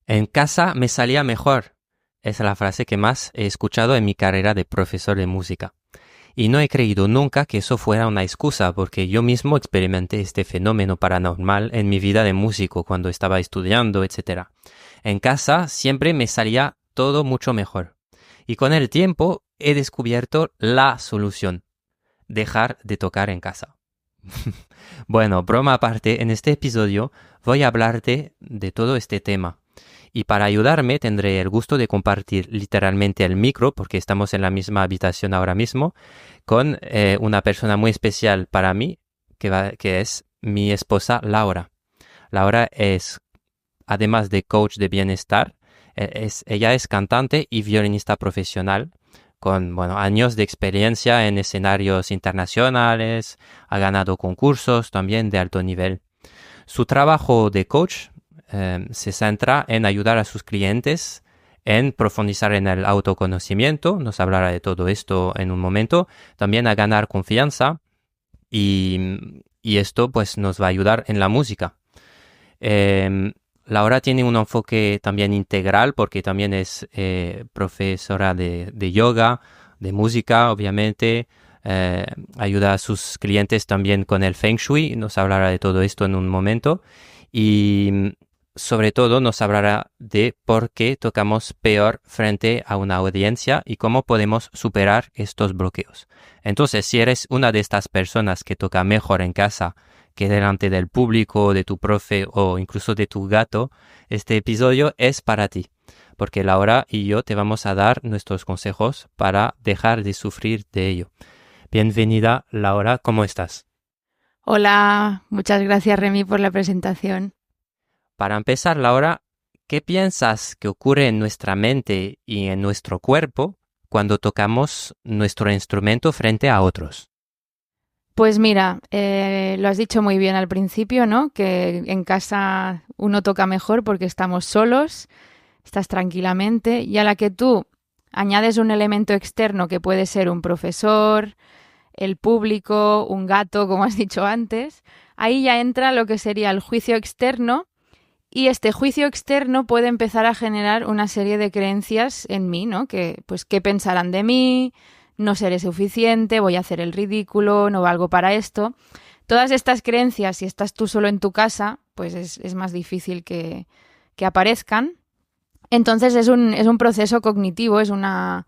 En casa me salía mejor. Es la frase que más he escuchado en mi carrera de profesor de música. Y no he creído nunca que eso fuera una excusa, porque yo mismo experimenté este fenómeno paranormal en mi vida de músico cuando estaba estudiando, etc. En casa siempre me salía todo mucho mejor. Y con el tiempo he descubierto la solución: dejar de tocar en casa. Bueno, broma aparte, en este episodio voy a hablarte de todo este tema. Y para ayudarme tendré el gusto de compartir literalmente el micro, porque estamos en la misma habitación ahora mismo, con una persona muy especial para mí, que es mi esposa Laura. Laura es, además de coach de bienestar, ella es cantante y violinista profesional, con años de experiencia en escenarios internacionales, ha ganado concursos también de alto nivel. Su trabajo de coach se centra en ayudar a sus clientes en profundizar en el autoconocimiento, nos hablará de todo esto en un momento, también a ganar confianza y esto pues nos va a ayudar en la música. Laura tiene un enfoque también integral porque también es profesora de yoga, de música, obviamente. Ayuda a sus clientes también con el Feng Shui, nos hablará de todo esto en un momento. Y sobre todo nos hablará de por qué tocamos peor frente a una audiencia y cómo podemos superar estos bloqueos. Entonces, si eres una de estas personas que toca mejor en casa que delante del público, de tu profe o incluso de tu gato, este episodio es para ti, porque Laura y yo te vamos a dar nuestros consejos para dejar de sufrir de ello. Bienvenida, Laura, ¿cómo estás? Hola, muchas gracias Remy por la presentación. Para empezar, Laura, ¿qué piensas que ocurre en nuestra mente y en nuestro cuerpo cuando tocamos nuestro instrumento frente a otros? Pues mira, lo has dicho muy bien al principio, ¿no? Que en casa uno toca mejor porque estamos solos, estás tranquilamente, y a la que tú añades un elemento externo que puede ser un profesor, el público, un gato, como has dicho antes, ahí ya entra lo que sería el juicio externo. Y este juicio externo puede empezar a generar una serie de creencias en mí, ¿no? Que, pues, ¿qué pensarán de mí? No seré suficiente, voy a hacer el ridículo, no valgo para esto. Todas estas creencias, si estás tú solo en tu casa, pues es más difícil que aparezcan. Entonces es un proceso cognitivo, es una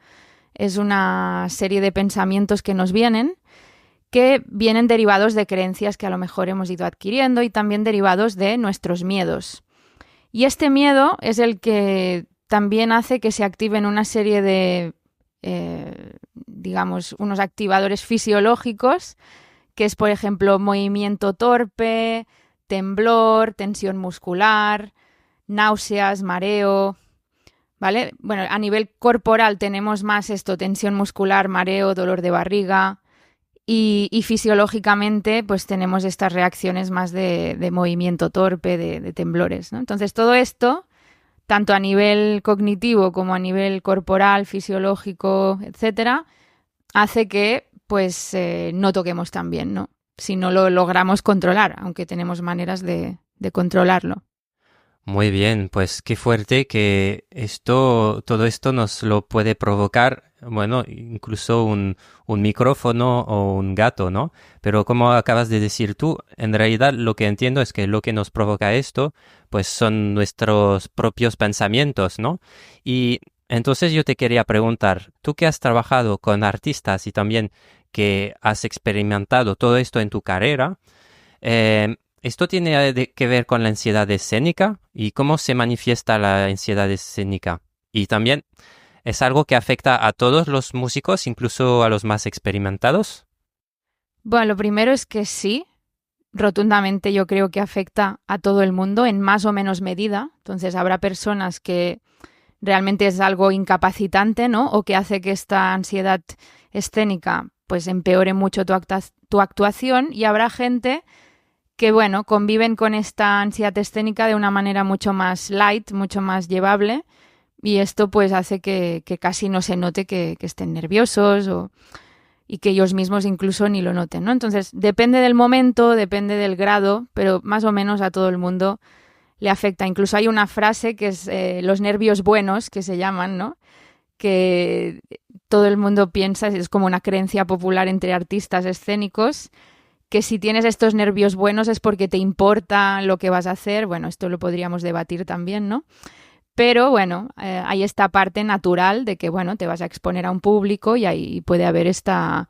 serie de pensamientos que vienen derivados de creencias que a lo mejor hemos ido adquiriendo y también derivados de nuestros miedos. Y este miedo es el que también hace que se activen una serie de, digamos, unos activadores fisiológicos, que es, por ejemplo, movimiento torpe, temblor, tensión muscular, náuseas, mareo, ¿vale? Bueno, a nivel corporal tenemos más esto, tensión muscular, mareo, dolor de barriga, y fisiológicamente pues tenemos estas reacciones más de movimiento torpe, de temblores, ¿no? Entonces todo esto, tanto a nivel cognitivo como a nivel corporal, fisiológico, etcétera, hace que pues no toquemos tan bien, ¿no? Si no lo logramos controlar, aunque tenemos maneras de controlarlo. Muy bien, pues qué fuerte que todo esto nos lo puede provocar, incluso un micrófono o un gato, ¿no? Pero como acabas de decir tú, en realidad lo que entiendo es que lo que nos provoca esto, pues son nuestros propios pensamientos, ¿no? Y entonces yo te quería preguntar, tú que has trabajado con artistas y también que has experimentado todo esto en tu carrera, ¿esto tiene que ver con la ansiedad escénica y cómo se manifiesta la ansiedad escénica? Y también, ¿es algo que afecta a todos los músicos, incluso a los más experimentados? Bueno, lo primero es que sí, rotundamente yo creo que afecta a todo el mundo en más o menos medida. Entonces habrá personas que realmente es algo incapacitante, ¿no? O que hace que esta ansiedad escénica pues empeore mucho tu actuación, y habrá gente que, bueno, conviven con esta ansiedad escénica de una manera mucho más light, mucho más llevable, y esto pues hace que casi no se note que estén nerviosos y que ellos mismos incluso ni lo noten, ¿no? Entonces depende del momento, depende del grado, pero más o menos a todo el mundo le afecta. Incluso hay una frase que es los nervios buenos, que se llaman, ¿no? Que todo el mundo piensa, es como una creencia popular entre artistas escénicos, que si tienes estos nervios buenos es porque te importa lo que vas a hacer. Bueno, esto lo podríamos debatir también, ¿no? Pero bueno, hay esta parte natural de que, bueno, te vas a exponer a un público y ahí puede haber esta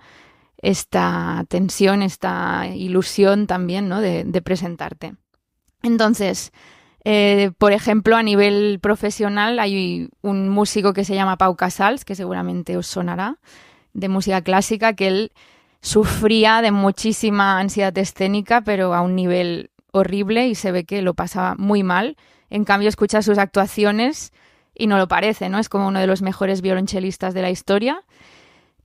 tensión, esta ilusión también, ¿no? de presentarte. Entonces, por ejemplo, a nivel profesional hay un músico que se llama Pau Casals, que seguramente os sonará, de música clásica, que él sufría de muchísima ansiedad escénica, pero a un nivel horrible, y se ve que lo pasaba muy mal. En cambio, escuchas sus actuaciones y no lo parece, ¿no? Es como uno de los mejores violonchelistas de la historia.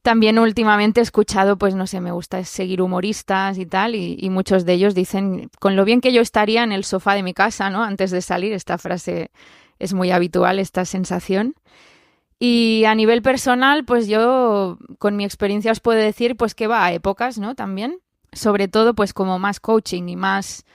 También últimamente he escuchado, pues no sé, me gusta seguir humoristas y tal, y muchos de ellos dicen, con lo bien que yo estaría en el sofá de mi casa, ¿no? Antes de salir. Esta frase es muy habitual, esta sensación. Y a nivel personal, pues yo con mi experiencia os puedo decir pues que va a épocas, ¿no? También, sobre todo pues como más coaching y más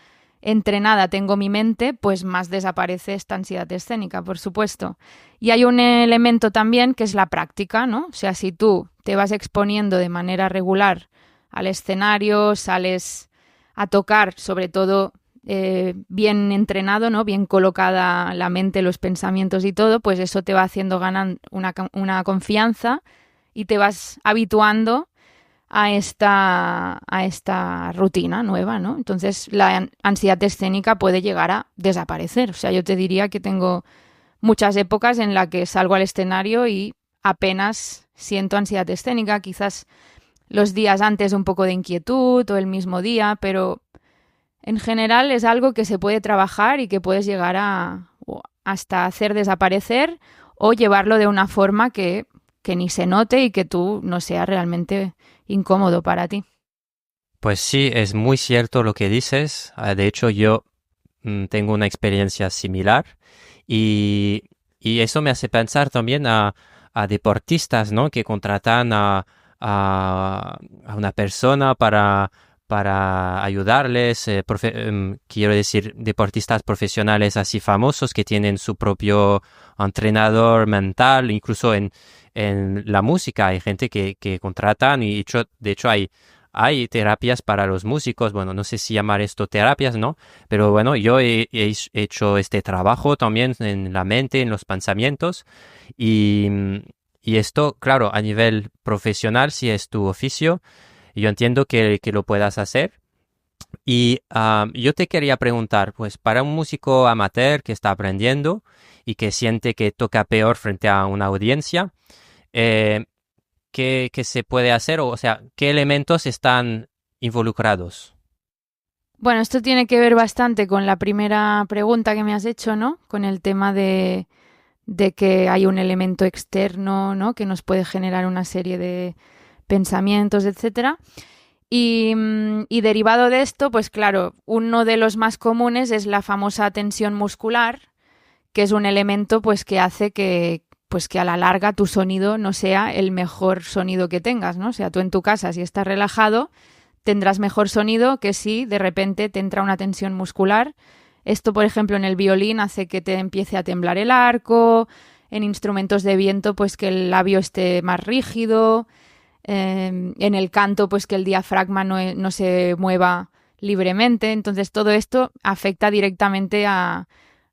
entrenada tengo mi mente, pues más desaparece esta ansiedad escénica, por supuesto. Y hay un elemento también que es la práctica, ¿no? O sea, si tú te vas exponiendo de manera regular al escenario, sales a tocar, sobre todo bien entrenado, ¿no? Bien colocada la mente, los pensamientos y todo, pues eso te va haciendo ganar una confianza y te vas habituando a esta rutina nueva, ¿no? Entonces la ansiedad escénica puede llegar a desaparecer. O sea, yo te diría que tengo muchas épocas en las que salgo al escenario y apenas siento ansiedad escénica, quizás los días antes un poco de inquietud o el mismo día, pero en general es algo que se puede trabajar y que puedes llegar hasta hacer desaparecer o llevarlo de una forma que ni se note y que tú no sea realmente incómodo para ti. Pues sí, es muy cierto lo que dices. De hecho, yo tengo una experiencia similar y eso me hace pensar también a deportistas, ¿no? Que contratan a una persona para ayudarles, quiero decir, deportistas profesionales así famosos que tienen su propio entrenador mental, incluso en la música hay gente que contratan y de hecho hay terapias para los músicos. Bueno, no sé si llamar esto terapias, ¿no? Pero bueno, yo he hecho este trabajo también en la mente, en los pensamientos y esto, claro, a nivel profesional, si es tu oficio, yo entiendo que lo puedas hacer. Y yo te quería preguntar, pues para un músico amateur que está aprendiendo y que siente que toca peor frente a una audiencia, ¿qué se puede hacer? O sea, ¿qué elementos están involucrados? Bueno, esto tiene que ver bastante con la primera pregunta que me has hecho, ¿no? Con el tema de que hay un elemento externo, ¿no? Que nos puede generar una serie de pensamientos, etcétera. Y derivado de esto, pues claro, uno de los más comunes es la famosa tensión muscular, que es un elemento pues que hace que a la larga tu sonido no sea el mejor sonido que tengas, ¿no? O sea, tú en tu casa, si estás relajado, tendrás mejor sonido que si de repente te entra una tensión muscular. Esto, por ejemplo, en el violín hace que te empiece a temblar el arco, en instrumentos de viento, pues que el labio esté más rígido, en el canto, pues que el diafragma no se mueva libremente. Entonces, todo esto afecta directamente a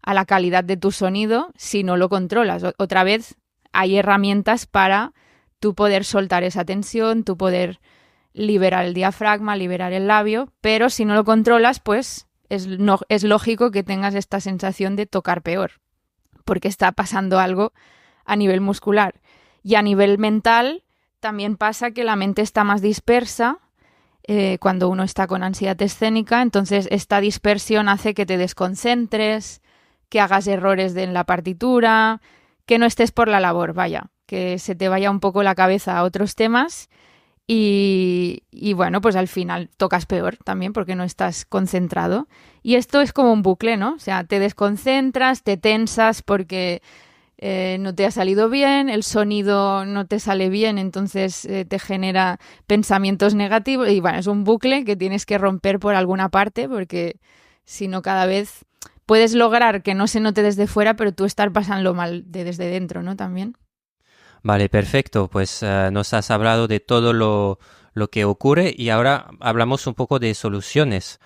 la calidad de tu sonido si no lo controlas. Otra vez, hay herramientas para tú poder soltar esa tensión, tú poder liberar el diafragma, liberar el labio, pero si no lo controlas, pues es lógico que tengas esta sensación de tocar peor, porque está pasando algo a nivel muscular. Y a nivel mental también pasa que la mente está más dispersa cuando uno está con ansiedad escénica, entonces esta dispersión hace que te desconcentres, que hagas errores en la partitura, que no estés por la labor, vaya, que se te vaya un poco la cabeza a otros temas y bueno, pues al final tocas peor también porque no estás concentrado. Y esto es como un bucle, ¿no? O sea, te desconcentras, te tensas porque no te ha salido bien, el sonido no te sale bien, entonces te genera pensamientos negativos y bueno, es un bucle que tienes que romper por alguna parte porque si no cada vez puedes lograr que no se note desde fuera, pero tú estar pasando mal desde dentro, ¿no? También. Vale, perfecto. Pues nos has hablado de todo lo que ocurre y ahora hablamos un poco de soluciones.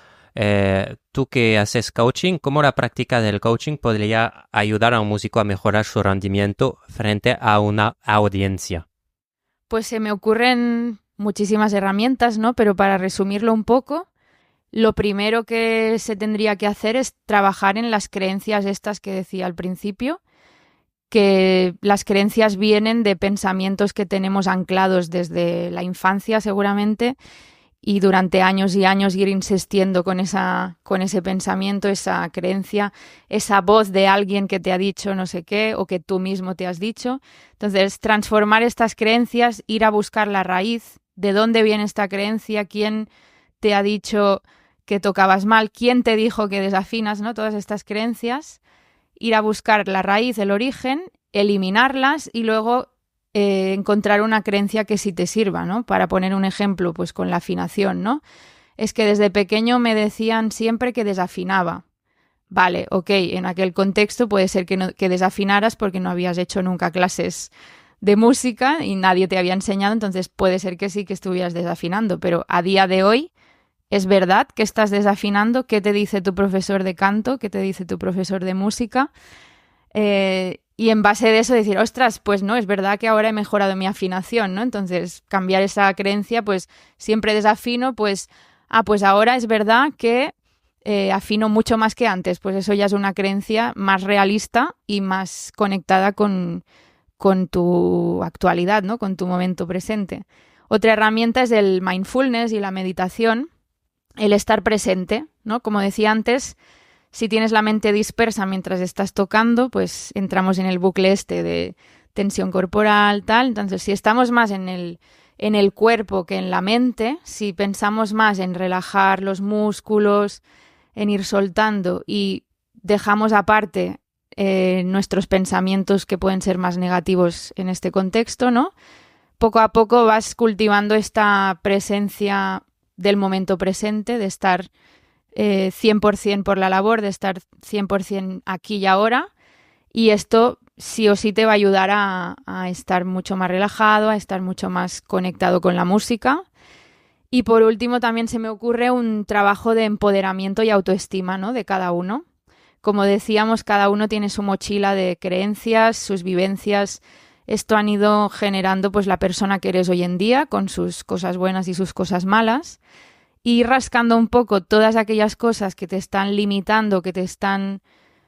Tú que haces coaching, ¿cómo la práctica del coaching podría ayudar a un músico a mejorar su rendimiento frente a una audiencia? Pues se me ocurren muchísimas herramientas, ¿no? Pero para resumirlo un poco, lo primero que se tendría que hacer es trabajar en las creencias estas que decía al principio, que las creencias vienen de pensamientos que tenemos anclados desde la infancia seguramente y durante años y años ir insistiendo con ese pensamiento, esa creencia, esa voz de alguien que te ha dicho no sé qué o que tú mismo te has dicho. Entonces, transformar estas creencias, ir a buscar la raíz, de dónde viene esta creencia, quién te ha dicho que tocabas mal, quién te dijo que desafinas, ¿no? Todas estas creencias, ir a buscar la raíz, el origen, eliminarlas y luego encontrar una creencia que sí te sirva, ¿no? Para poner un ejemplo, pues con la afinación, ¿no? Es que desde pequeño me decían siempre que desafinaba. Vale, ok, en aquel contexto puede ser que desafinaras porque no habías hecho nunca clases de música y nadie te había enseñado, entonces puede ser que sí que estuvieras desafinando, pero a día de hoy es verdad que estás desafinando. ¿Qué te dice tu profesor de canto? ¿Qué te dice tu profesor de música? Y en base de eso decir, ostras, pues no, es verdad que ahora he mejorado mi afinación, ¿no? Entonces, cambiar esa creencia, pues siempre desafino, pues ahora es verdad que afino mucho más que antes. Pues eso ya es una creencia más realista y más conectada con tu actualidad, ¿no? Con tu momento presente. Otra herramienta es el mindfulness y la meditación, el estar presente, ¿no? Como decía antes, si tienes la mente dispersa mientras estás tocando, pues entramos en el bucle este de tensión corporal, tal. Entonces, si estamos más en el cuerpo que en la mente, si pensamos más en relajar los músculos, en ir soltando y dejamos aparte nuestros pensamientos que pueden ser más negativos en este contexto, ¿no? Poco a poco vas cultivando esta presencia del momento presente, de estar 100% por la labor, de estar 100% aquí y ahora, y esto sí o sí te va a ayudar a estar mucho más relajado, a estar mucho más conectado con la música. Y por último también se me ocurre un trabajo de empoderamiento y autoestima, ¿no? De cada uno. Como decíamos, cada uno tiene su mochila de creencias, sus vivencias. Esto han ido generando pues la persona que eres hoy en día, con sus cosas buenas y sus cosas malas. Y rascando un poco todas aquellas cosas que te están limitando, que te están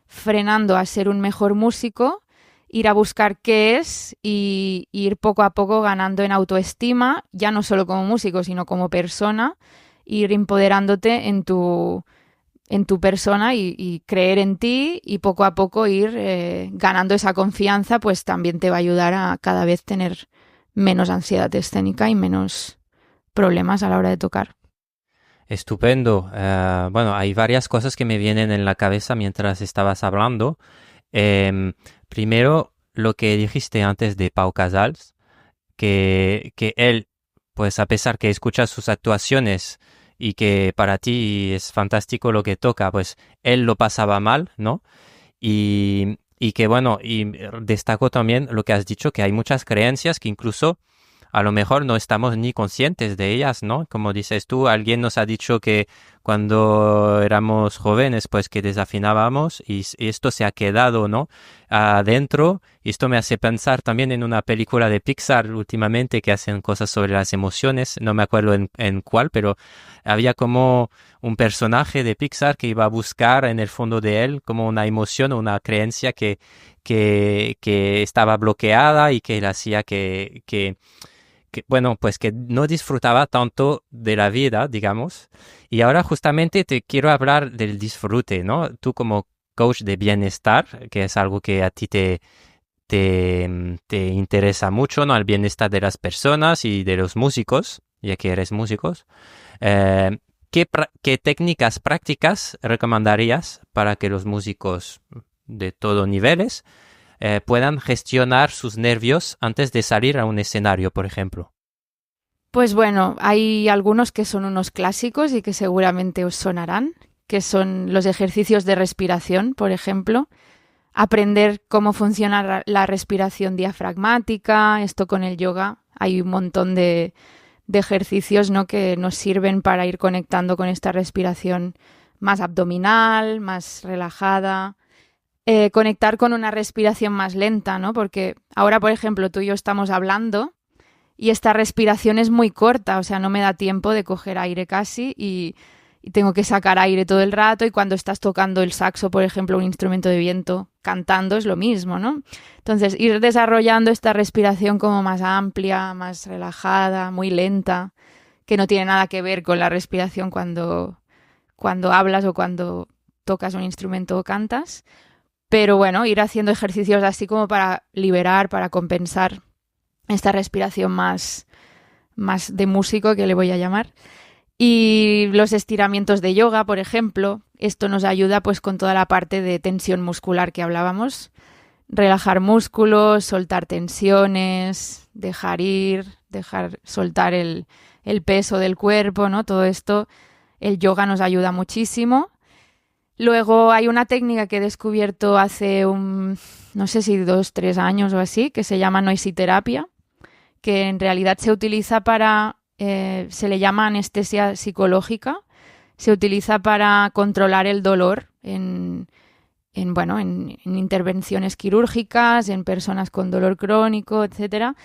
frenando a ser un mejor músico, ir a buscar qué es y ir poco a poco ganando en autoestima, ya no solo como músico, sino como persona, ir empoderándote en tu persona y creer en ti y poco a poco ir ganando esa confianza, pues también te va a ayudar a cada vez tener menos ansiedad escénica y menos problemas a la hora de tocar. Estupendo. Bueno, hay varias cosas que me vienen en la cabeza mientras estabas hablando. Primero, lo que dijiste antes de Pau Casals, que él, pues a pesar que escuchas sus actuaciones y que para ti es fantástico lo que toca, pues él lo pasaba mal, ¿no? Y que bueno, y destaco también lo que has dicho, que hay muchas creencias que incluso a lo mejor no estamos ni conscientes de ellas, ¿no? Como dices tú, alguien nos ha dicho que cuando éramos jóvenes, pues que desafinábamos y esto se ha quedado, ¿no? Adentro. Y esto me hace pensar también en una película de Pixar últimamente que hacen cosas sobre las emociones. No me acuerdo en cuál, pero había como un personaje de Pixar que iba a buscar en el fondo de él como una emoción o una creencia que estaba bloqueada y que le hacía bueno, pues que no disfrutaba tanto de la vida, digamos. Y ahora justamente te quiero hablar del disfrute, ¿no? Tú como coach de bienestar, que es algo que a ti te interesa mucho, ¿no? El bienestar de las personas y de los músicos, ya que eres músicos. ¿Qué técnicas prácticas recomendarías para que los músicos de todos niveles puedan gestionar sus nervios antes de salir a un escenario, por ejemplo? Pues bueno, hay algunos que son unos clásicos y que seguramente os sonarán, que son los ejercicios de respiración, por ejemplo. Aprender cómo funciona la respiración diafragmática, esto con el yoga. Hay un montón de ejercicios, ¿no?, que nos sirven para ir conectando con esta respiración más abdominal, más relajada. Conectar con una respiración más lenta, ¿no? Porque ahora, por ejemplo, tú y yo estamos hablando y esta respiración es muy corta, o sea, no me da tiempo de coger aire casi y tengo que sacar aire todo el rato, y cuando estás tocando el saxo, por ejemplo, un instrumento de viento, cantando es lo mismo, ¿no? Entonces, ir desarrollando esta respiración como más amplia, más relajada, muy lenta, que no tiene nada que ver con la respiración cuando hablas o cuando tocas un instrumento o cantas. Pero bueno, ir haciendo ejercicios así como para liberar, para compensar esta respiración más de músico, que le voy a llamar. Y los estiramientos de yoga, por ejemplo, esto nos ayuda pues con toda la parte de tensión muscular que hablábamos. Relajar músculos, soltar tensiones, dejar ir, soltar el peso del cuerpo, ¿no? Todo esto, el yoga nos ayuda muchísimo. Luego hay una técnica que he descubierto hace no sé si 2-3 años o así, que se llama noisiterapia, que en realidad se utiliza se le llama anestesia psicológica, se utiliza para controlar el dolor en intervenciones quirúrgicas, en personas con dolor crónico, etcétera.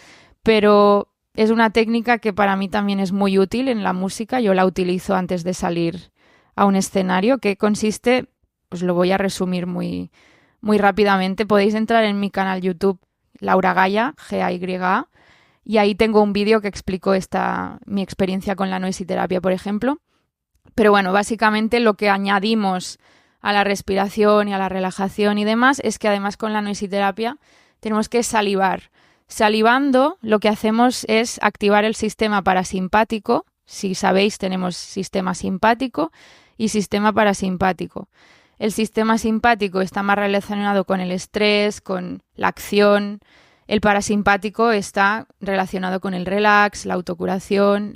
Pero es una técnica que para mí también es muy útil en la música. Yo la utilizo antes de salir a un escenario, que consiste, os lo voy a resumir muy, muy rápidamente. Podéis entrar en mi canal YouTube, Laura Gaya, Gaya, y ahí tengo un vídeo que explico mi experiencia con la noisiterapia, por ejemplo. Pero bueno, básicamente lo que añadimos a la respiración y a la relajación y demás es que además con la noisiterapia tenemos que salivar. Salivando lo que hacemos es activar el sistema parasimpático. Si sabéis, tenemos sistema simpático y sistema parasimpático. El sistema simpático está más relacionado con el estrés, con la acción. El parasimpático está relacionado con el relax, la autocuración,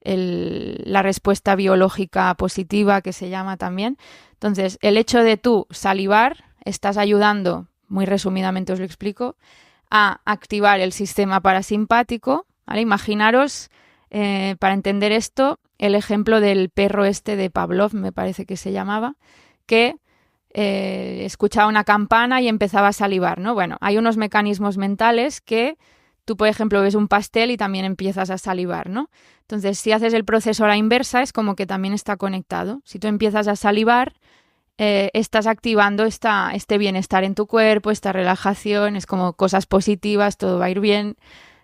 la respuesta biológica positiva, que se llama también. Entonces, el hecho de tú salivar, estás ayudando, muy resumidamente os lo explico, a activar el sistema parasimpático, ¿vale? Imaginaros, para entender esto, el ejemplo del perro de Pavlov, me parece que se llamaba, que escuchaba una campana y empezaba a salivar, ¿no? Bueno, hay unos mecanismos mentales que tú, por ejemplo, ves un pastel y también empiezas a salivar, ¿no? Entonces, si haces el proceso a la inversa, es como que también está conectado. Si tú empiezas a salivar, estás activando este bienestar en tu cuerpo, esta relajación, es como cosas positivas, todo va a ir bien.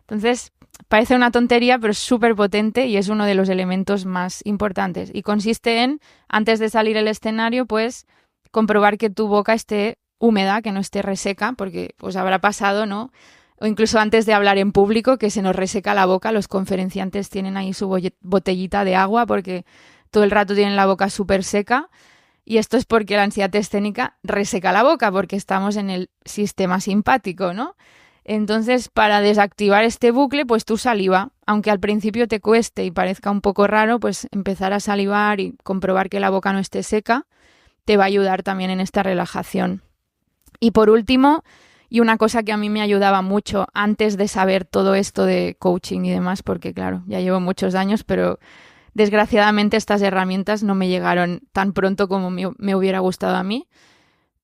Entonces, parece una tontería, pero es súper potente y es uno de los elementos más importantes. Y consiste en, antes de salir al escenario, pues comprobar que tu boca esté húmeda, que no esté reseca, porque os habrá pasado, ¿no? O incluso antes de hablar en público, que se nos reseca la boca. Los conferenciantes tienen ahí su botellita de agua porque todo el rato tienen la boca súper seca. Y esto es porque la ansiedad escénica reseca la boca, porque estamos en el sistema simpático, ¿no? Entonces, para desactivar este bucle, pues tú saliva. Aunque al principio te cueste y parezca un poco raro, pues empezar a salivar y comprobar que la boca no esté seca te va a ayudar también en esta relajación. Y por último, y una cosa que a mí me ayudaba mucho antes de saber todo esto de coaching y demás, porque claro, ya llevo muchos años, pero desgraciadamente estas herramientas no me llegaron tan pronto como me hubiera gustado a mí.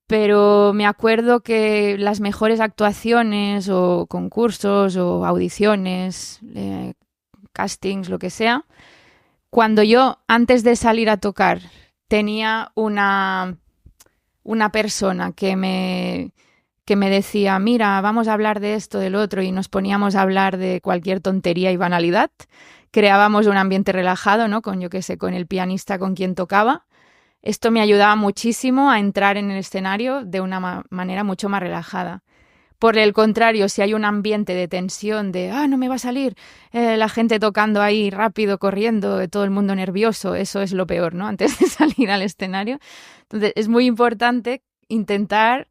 Pero me acuerdo que las mejores actuaciones o concursos o audiciones, castings, lo que sea, cuando yo, antes de salir a tocar, tenía una persona que me decía, mira, vamos a hablar de esto, del otro, y nos poníamos a hablar de cualquier tontería y banalidad, creábamos un ambiente relajado, ¿no? Con el pianista con quien tocaba. Esto me ayudaba muchísimo a entrar en el escenario de una manera mucho más relajada. Por el contrario, si hay un ambiente de tensión, de no me va a salir, la gente tocando ahí rápido, corriendo, todo el mundo nervioso, eso es lo peor, ¿no? Antes de salir al escenario. Entonces, es muy importante intentar,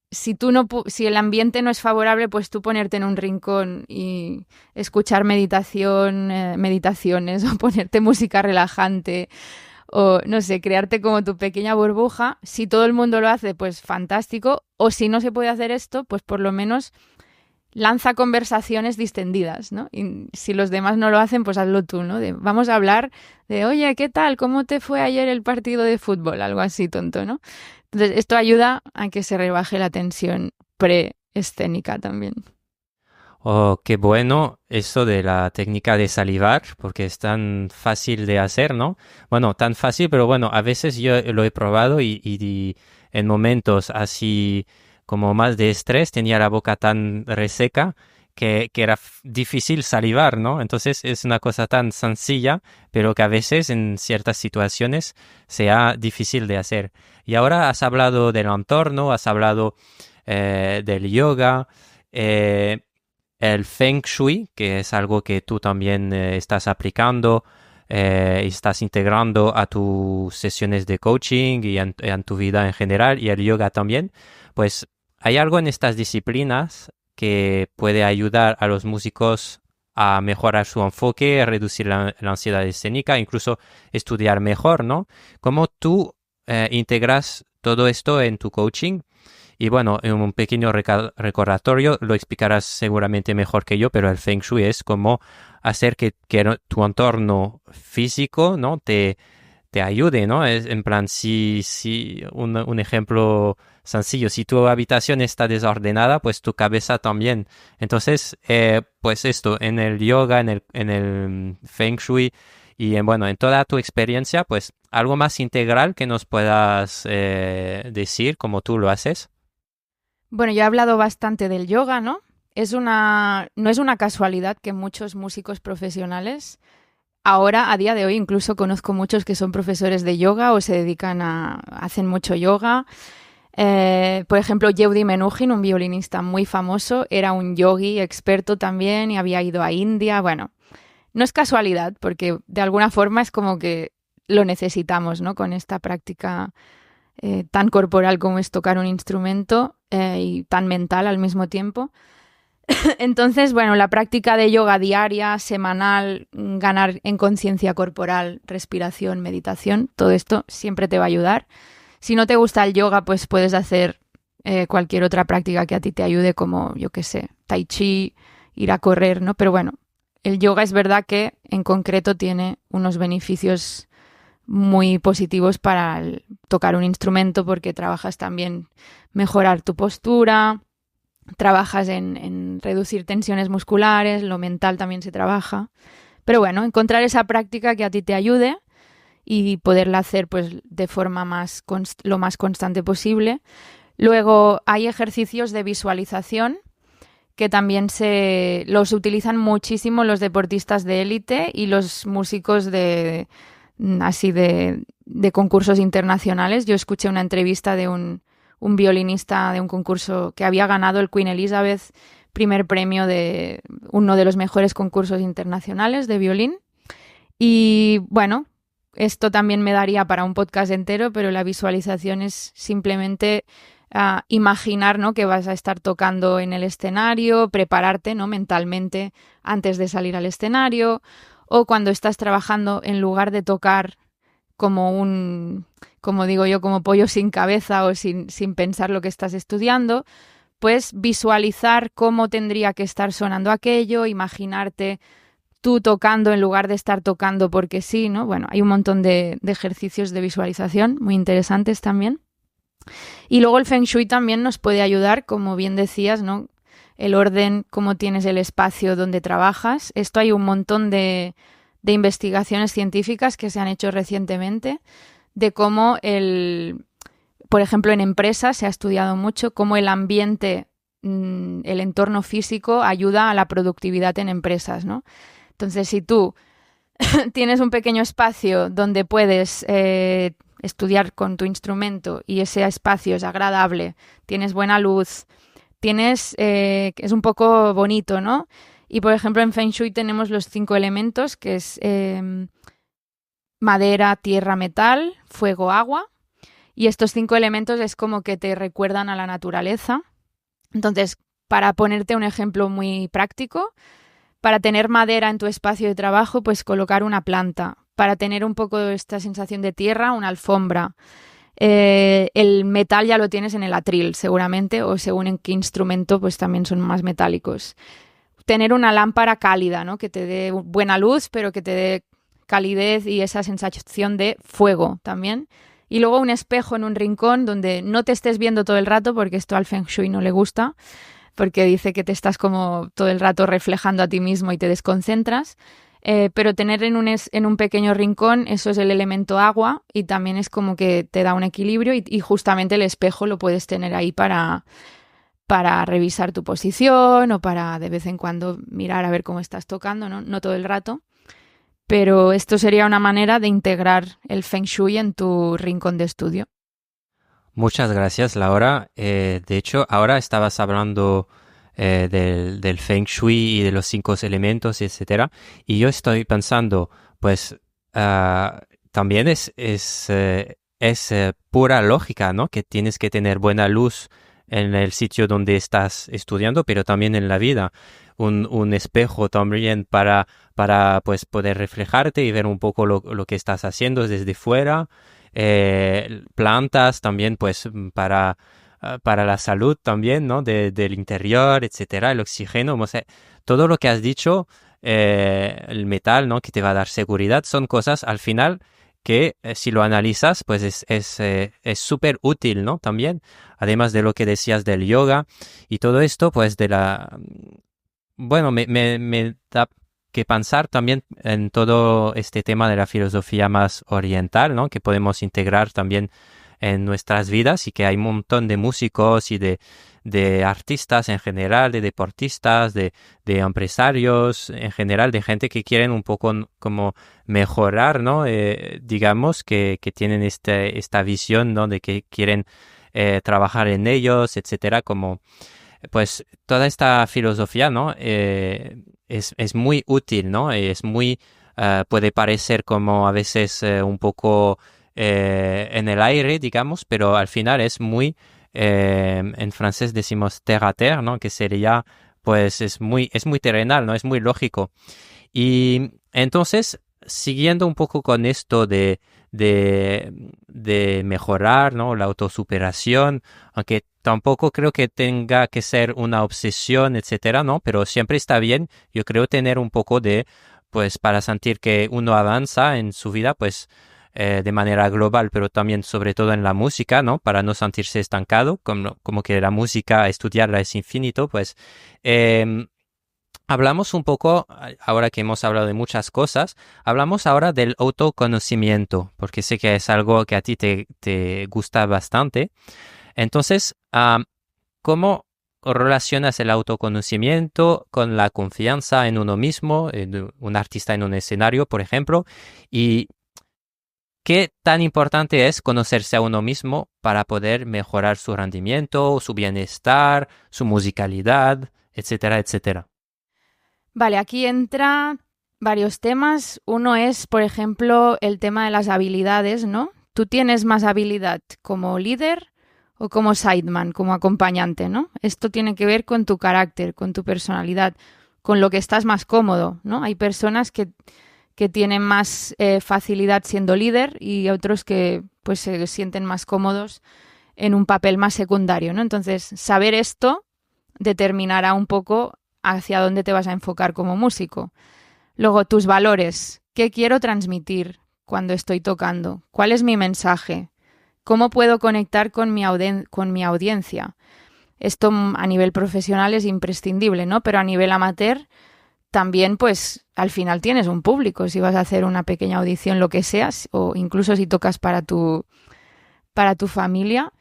si el ambiente no es favorable, pues tú ponerte en un rincón y escuchar meditaciones o ponerte música relajante, o no sé, crearte como tu pequeña burbuja. Si todo el mundo lo hace, pues fantástico, o si no se puede hacer esto, pues por lo menos lanza conversaciones distendidas, ¿no? Y si los demás no lo hacen, pues hazlo tú, ¿no? Vamos a hablar de, oye, ¿qué tal? ¿Cómo te fue ayer el partido de fútbol? Algo así tonto, ¿no? Entonces, esto ayuda a que se rebaje la tensión preescénica también. Oh, qué bueno eso de la técnica de salivar, porque es tan fácil de hacer, ¿no? Bueno, tan fácil, pero bueno, a veces yo lo he probado y en momentos así como más de estrés tenía la boca tan reseca que era difícil salivar, ¿no? Entonces es una cosa tan sencilla, pero que a veces en ciertas situaciones sea difícil de hacer. Y ahora has hablado del entorno, has hablado del yoga. eh, el Feng Shui, que es algo que tú también estás aplicando y estás integrando a tus sesiones de coaching y en tu vida en general, y el yoga también, pues hay algo en estas disciplinas que puede ayudar a los músicos a mejorar su enfoque, a reducir la ansiedad escénica, incluso estudiar mejor, ¿no? ¿Cómo tú integras todo esto en tu coaching? Y bueno, en un pequeño recordatorio lo explicarás seguramente mejor que yo, pero el Feng Shui es como hacer que tu entorno físico, ¿no? te ayude, ¿no? Es en plan, si un ejemplo sencillo, si tu habitación está desordenada, pues tu cabeza también. Entonces, pues esto, en el yoga, en el Feng Shui y bueno, en toda tu experiencia, pues algo más integral que nos puedas decir como tú lo haces. Bueno, yo he hablado bastante del yoga, ¿no? No es una casualidad que muchos músicos profesionales, ahora, a día de hoy, incluso conozco muchos que son profesores de yoga o se dedican hacen mucho yoga. Por ejemplo, Yehudi Menuhin, un violinista muy famoso, era un yogi experto también y había ido a India. Bueno, no es casualidad, porque de alguna forma es como que lo necesitamos, ¿no? Con esta práctica tan corporal como es tocar un instrumento y tan mental al mismo tiempo. Entonces, bueno, la práctica de yoga diaria, semanal, ganar en conciencia corporal, respiración, meditación, todo esto siempre te va a ayudar. Si no te gusta el yoga, pues puedes hacer cualquier otra práctica que a ti te ayude, como, yo qué sé, tai chi, ir a correr, ¿no? Pero bueno, el yoga es verdad que en concreto tiene unos beneficios muy positivos para tocar un instrumento, porque trabajas también mejorar tu postura, trabajas en reducir tensiones musculares, lo mental también se trabaja. Pero bueno, encontrar esa práctica que a ti te ayude y poderla hacer pues de forma lo más constante posible. Luego hay ejercicios de visualización que también los utilizan muchísimo los deportistas de élite y los músicos de concursos internacionales. Yo escuché una entrevista de un violinista de un concurso que había ganado el Queen Elizabeth, primer premio de uno de los mejores concursos internacionales de violín. Y bueno, esto también me daría para un podcast entero, pero la visualización es simplemente imaginar, ¿no?, que vas a estar tocando en el escenario, prepararte, ¿no?, mentalmente antes de salir al escenario, o cuando estás trabajando, en lugar de tocar como digo yo, como pollo sin cabeza o sin pensar lo que estás estudiando, pues visualizar cómo tendría que estar sonando aquello, imaginarte tú tocando en lugar de estar tocando porque sí, ¿no? Bueno, hay un montón de ejercicios de visualización muy interesantes también. Y luego el Feng Shui también nos puede ayudar, como bien decías, ¿no? El orden, cómo tienes el espacio donde trabajas. Esto hay un montón de investigaciones científicas que se han hecho recientemente de cómo por ejemplo, en empresas se ha estudiado mucho cómo el ambiente, el entorno físico ayuda a la productividad en empresas, ¿no? Entonces, si tú tienes un pequeño espacio donde puedes estudiar con tu instrumento y ese espacio es agradable, tienes buena luz, es un poco bonito, ¿no? Y, por ejemplo, en Feng Shui tenemos los 5 elementos, que es madera, tierra, metal, fuego, agua. Y estos 5 elementos es como que te recuerdan a la naturaleza. Entonces, para ponerte un ejemplo muy práctico, para tener madera en tu espacio de trabajo, pues colocar una planta. para tener un poco esta sensación de tierra, una alfombra. El metal ya lo tienes en el atril, seguramente, o según en qué instrumento, pues también son más metálicos. Tener una lámpara cálida, ¿no? Que te dé buena luz, pero que te dé calidez y esa sensación de fuego también. Y luego un espejo en un rincón donde no te estés viendo todo el rato, porque esto al Feng Shui no le gusta, porque dice que te estás como todo el rato reflejando a ti mismo y te desconcentras. Pero tener en un pequeño rincón, eso es el elemento agua y también es como que te da un equilibrio y justamente el espejo lo puedes tener ahí para revisar tu posición o para de vez en cuando mirar a ver cómo estás tocando, ¿no? No todo el rato. Pero esto sería una manera de integrar el Feng Shui en tu rincón de estudio. Muchas gracias, Laura. De hecho, ahora estabas hablando del Feng Shui y de los 5 elementos, etcétera. Y yo estoy pensando, pues, también es pura lógica, ¿no? Que tienes que tener buena luz en el sitio donde estás estudiando, pero también en la vida. Un espejo también para pues, poder reflejarte y ver un poco lo que estás haciendo desde fuera. Plantas también, pues, para la salud también, ¿no? Del interior, etcétera, el oxígeno, o sea, todo lo que has dicho, el metal, ¿no? Que te va a dar seguridad, son cosas al final que si lo analizas, pues es súper útil, ¿no? También, además de lo que decías del yoga y todo esto, pues bueno, me da que pensar también en todo este tema de la filosofía más oriental, ¿no? Que podemos integrar también en nuestras vidas y que hay un montón de músicos y de artistas en general, de deportistas, de empresarios en general, de gente que quieren un poco como mejorar, ¿no? Digamos que tienen esta visión, ¿no? De que quieren trabajar en ellos, etcétera, como pues toda esta filosofía, ¿no? Es muy útil, ¿no? Puede parecer como a veces un poco en el aire, digamos, pero al final es en francés decimos terre à terre, ¿no? Que sería, pues es muy terrenal, ¿no? Es muy lógico. Y entonces, siguiendo un poco con esto de mejorar, ¿no? La autosuperación, aunque tampoco creo que tenga que ser una obsesión, etcétera, ¿no? Pero siempre está bien, yo creo, tener un poco pues, para sentir que uno avanza en su vida, pues, de manera global, pero también sobre todo en la música, ¿no? Para no sentirse estancado, como que la música, estudiarla es infinito, pues, hablamos un poco, ahora que hemos hablado de muchas cosas, hablamos ahora del autoconocimiento, porque sé que es algo que a ti te gusta bastante. Entonces, ¿cómo relacionas el autoconocimiento con la confianza en uno mismo, en un artista en un escenario, por ejemplo? ¿Y qué tan importante es conocerse a uno mismo para poder mejorar su rendimiento, su bienestar, su musicalidad, etcétera, etcétera? Vale, aquí entra varios temas. Uno es, por ejemplo, el tema de las habilidades, ¿no? Tú tienes más habilidad como líder o como sideman, como acompañante, ¿no? Esto tiene que ver con tu carácter, con tu personalidad, con lo que estás más cómodo, ¿no? Hay personas que tienen más facilidad siendo líder y otros que pues se sienten más cómodos en un papel más secundario, ¿no? Entonces, saber esto determinará un poco hacia dónde te vas a enfocar como músico. Luego, tus valores. ¿Qué quiero transmitir cuando estoy tocando? ¿Cuál es mi mensaje? ¿Cómo puedo conectar con mi audiencia? Esto a nivel profesional es imprescindible, ¿no? Pero a nivel amateur también, pues, al final tienes un público. Si vas a hacer una pequeña audición, lo que seas, o incluso si tocas para tu familia,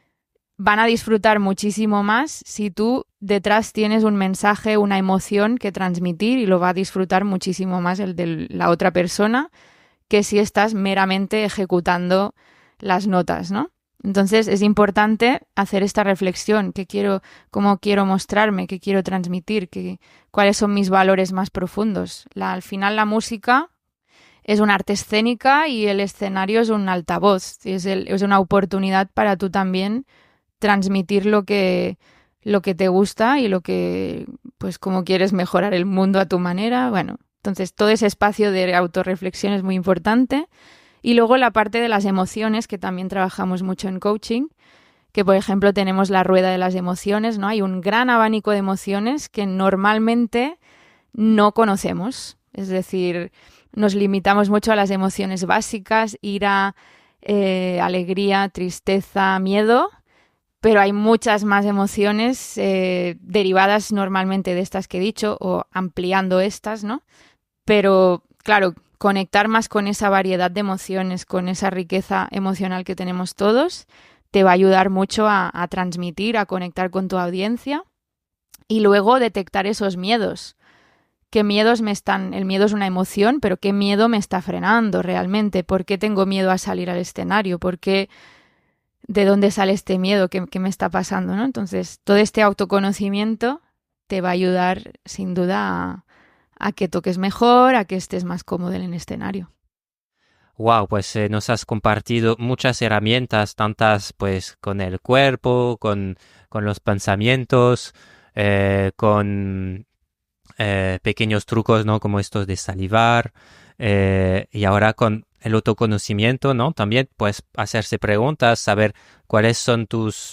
van a disfrutar muchísimo más si tú detrás tienes un mensaje, una emoción que transmitir y lo va a disfrutar muchísimo más el de la otra persona que si estás meramente ejecutando las notas, ¿no? Entonces es importante hacer esta reflexión, cómo quiero mostrarme, qué quiero transmitir, cuáles son mis valores más profundos. Al final la música es un arte escénica y el escenario es un altavoz, es una oportunidad para tú también transmitir lo que te gusta y pues cómo quieres mejorar el mundo a tu manera. Bueno, Entonces, todo ese espacio de autorreflexión es muy importante. Y luego la parte de las emociones, que también trabajamos mucho en coaching, que por ejemplo tenemos la rueda de las emociones, ¿no? Hay un gran abanico de emociones que normalmente no conocemos. Es decir, nos limitamos mucho a las emociones básicas, ira, alegría, tristeza, miedo, pero hay muchas más emociones derivadas normalmente de estas que he dicho o ampliando estas, ¿no? Pero claro, conectar más con esa variedad de emociones, con esa riqueza emocional que tenemos todos, te va a ayudar mucho a transmitir, a conectar con tu audiencia y luego detectar esos miedos. ¿Qué miedos me están? El miedo es una emoción, pero ¿qué miedo me está frenando realmente? ¿Por qué tengo miedo a salir al escenario? ¿Por qué? ¿De dónde sale este miedo? ¿Qué me está pasando? ¿No? Entonces, todo este autoconocimiento te va a ayudar sin duda a que toques mejor, a que estés más cómodo en el escenario. Wow, pues nos has compartido muchas herramientas, tantas pues con el cuerpo, con los pensamientos, con pequeños trucos, ¿no? Como estos de salivar, y ahora con el autoconocimiento, ¿no? También pues hacerse preguntas, saber cuáles son tu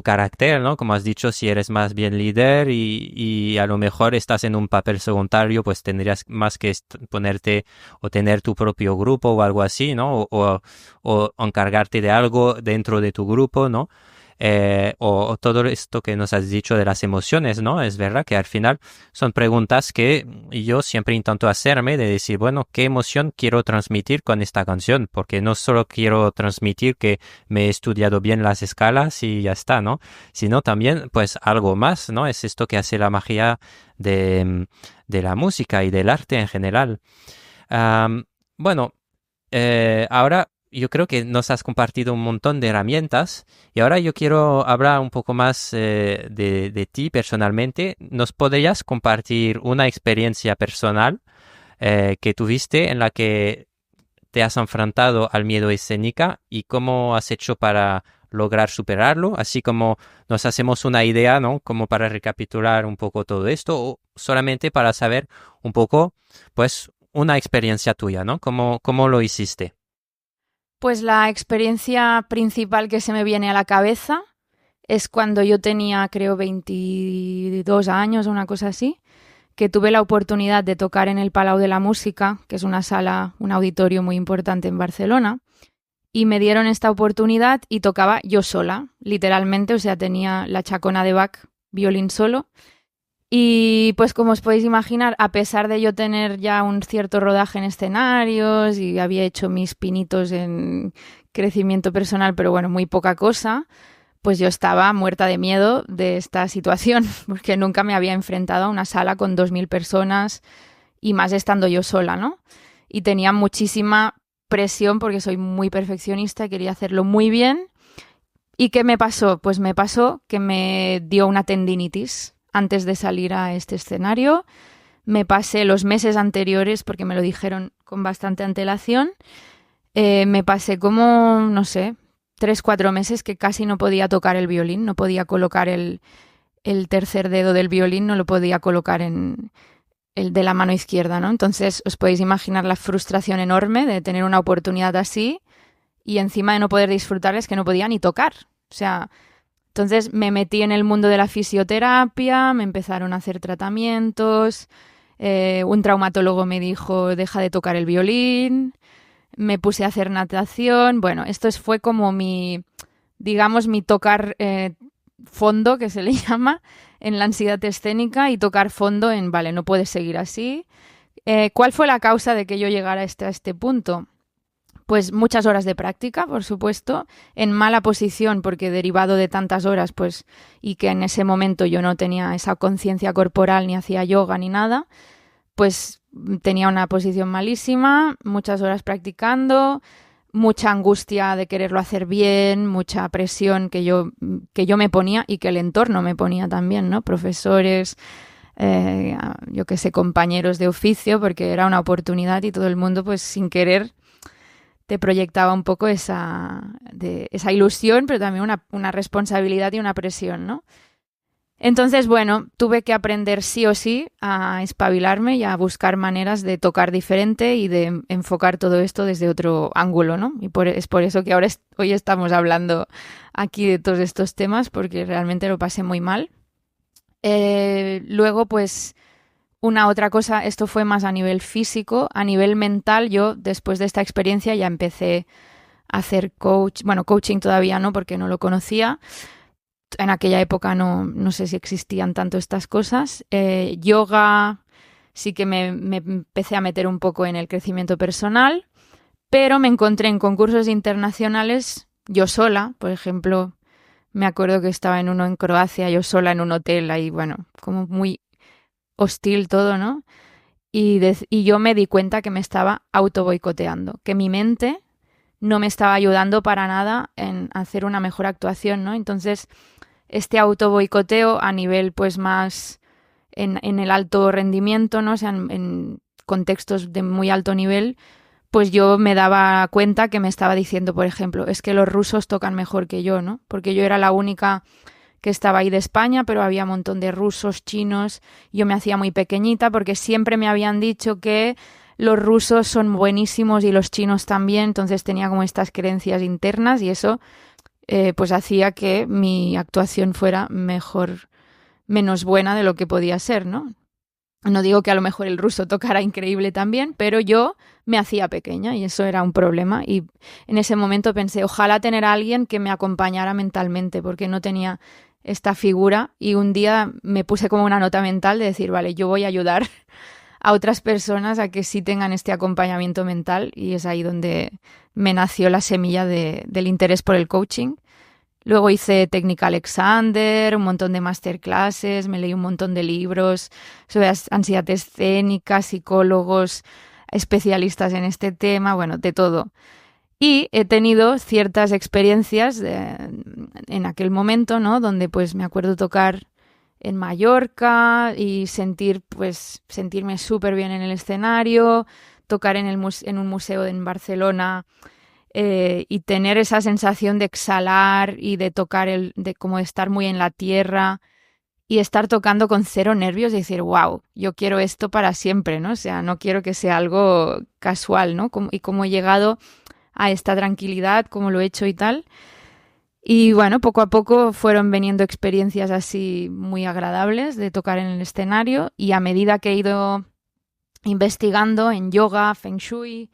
carácter, ¿no? Como has dicho, si eres más bien líder y a lo mejor estás en un papel secundario, pues tendrías más que ponerte o tener tu propio grupo o algo así, ¿no? O encargarte de algo dentro de tu grupo, ¿no? O todo esto que nos has dicho de las emociones, ¿no? Es verdad que al final son preguntas que yo siempre intento hacerme de decir, bueno, ¿qué emoción quiero transmitir con esta canción? Porque no solo quiero transmitir que me he estudiado bien las escalas y ya está, ¿no? Sino también, pues, algo más, ¿no? Es esto que hace la magia de la música y del arte en general. Bueno, ahora yo creo que nos has compartido un montón de herramientas y ahora yo quiero hablar un poco más de ti personalmente. ¿Nos podrías compartir una experiencia personal que tuviste en la que te has enfrentado al miedo escénica y cómo has hecho para lograr superarlo? Así como nos hacemos una idea, ¿no? Como para recapitular un poco todo esto o solamente para saber un poco, pues, una experiencia tuya, ¿no? ¿Cómo lo hiciste? Pues la experiencia principal que se me viene a la cabeza es cuando yo tenía, creo, 22 años o una cosa así, que tuve la oportunidad de tocar en el Palau de la Música, que es una sala, un auditorio muy importante en Barcelona, y me dieron esta oportunidad y tocaba yo sola, literalmente, o sea, tenía la chacona de Bach, violín solo. Y pues como os podéis imaginar, a pesar de yo tener ya un cierto rodaje en escenarios y había hecho mis pinitos en crecimiento personal, pero bueno, muy poca cosa, pues yo estaba muerta de miedo de esta situación, porque nunca me había enfrentado a una sala con 2000 personas y más estando yo sola, ¿no? Y tenía muchísima presión porque soy muy perfeccionista y quería hacerlo muy bien. ¿Y qué me pasó? Pues me pasó que me dio una tendinitis antes de salir a este escenario. Me pasé los meses anteriores, porque me lo dijeron con bastante antelación, me pasé como, no sé, 3, 4 meses que casi no podía tocar el violín, no podía colocar el tercer dedo del violín, no lo podía colocar en el de la mano izquierda, ¿no? Entonces os podéis imaginar la frustración enorme de tener una oportunidad así y encima de no poder disfrutarla es que no podía ni tocar. O sea, entonces me metí en el mundo de la fisioterapia, me empezaron a hacer tratamientos, un traumatólogo me dijo, deja de tocar el violín, me puse a hacer natación. Bueno, esto fue como digamos, mi tocar fondo, que se le llama, en la ansiedad escénica y tocar fondo en, vale, no puedes seguir así. ¿Cuál fue la causa de que yo llegara a este punto? Pues muchas horas de práctica, por supuesto, en mala posición porque derivado de tantas horas, pues, y que en ese momento yo no tenía esa conciencia corporal ni hacía yoga ni nada, pues tenía una posición malísima, muchas horas practicando, mucha angustia de quererlo hacer bien, mucha presión que yo me ponía y que el entorno me ponía también, ¿no? Profesores, yo qué sé, compañeros de oficio, porque era una oportunidad y todo el mundo, pues sin querer, te proyectaba un poco esa ilusión, pero también una responsabilidad y una presión, ¿no? Entonces, bueno, tuve que aprender sí o sí a espabilarme y a buscar maneras de tocar diferente y de enfocar todo esto desde otro ángulo, ¿no? Y es por eso que hoy estamos hablando aquí de todos estos temas, porque realmente lo pasé muy mal. Luego, pues, una otra cosa, esto fue más a nivel físico, a nivel mental, yo después de esta experiencia ya empecé a hacer coaching todavía no, porque no lo conocía. En aquella época no sé si existían tanto estas cosas. Yoga, sí que me empecé a meter un poco en el crecimiento personal, pero me encontré en concursos internacionales yo sola. Por ejemplo, me acuerdo que estaba en uno en Croacia, yo sola en un hotel, ahí, bueno, como muy hostil todo, ¿no? Y yo me di cuenta que me estaba auto boicoteando, que mi mente no me estaba ayudando para nada en hacer una mejor actuación, ¿no? Entonces, este auto boicoteo a nivel pues más en el alto rendimiento, ¿no? O sea, en contextos de muy alto nivel, pues yo me daba cuenta que me estaba diciendo, por ejemplo, es que los rusos tocan mejor que yo, ¿no? Porque yo era la única que estaba ahí de España, pero había un montón de rusos, chinos, yo me hacía muy pequeñita porque siempre me habían dicho que los rusos son buenísimos y los chinos también, entonces tenía como estas creencias internas y eso pues hacía que mi actuación fuera menos buena de lo que podía ser, ¿no? No digo que a lo mejor el ruso tocara increíble también, pero yo me hacía pequeña y eso era un problema. Y en ese momento pensé, ojalá tener a alguien que me acompañara mentalmente, porque no tenía esta figura. Y un día me puse como una nota mental de decir, vale, yo voy a ayudar a otras personas a que sí tengan este acompañamiento mental. Y es ahí donde me nació la semilla del interés por el coaching. Luego hice Técnica Alexander, un montón de masterclasses, me leí un montón de libros sobre ansiedad escénica, psicólogos, especialistas en este tema, bueno, de todo. Y he tenido ciertas experiencias en aquel momento, ¿no? Donde pues me acuerdo tocar en Mallorca y sentirme súper bien en el escenario, tocar en un museo en Barcelona y tener esa sensación de exhalar y de tocar, de como estar muy en la tierra y estar tocando con cero nervios y decir, wow, yo quiero esto para siempre, ¿no? O sea, no quiero que sea algo casual, ¿no? Y cómo he llegado a esta tranquilidad, cómo lo he hecho y tal. Y bueno, poco a poco fueron veniendo experiencias así muy agradables de tocar en el escenario y a medida que he ido investigando en yoga, feng shui,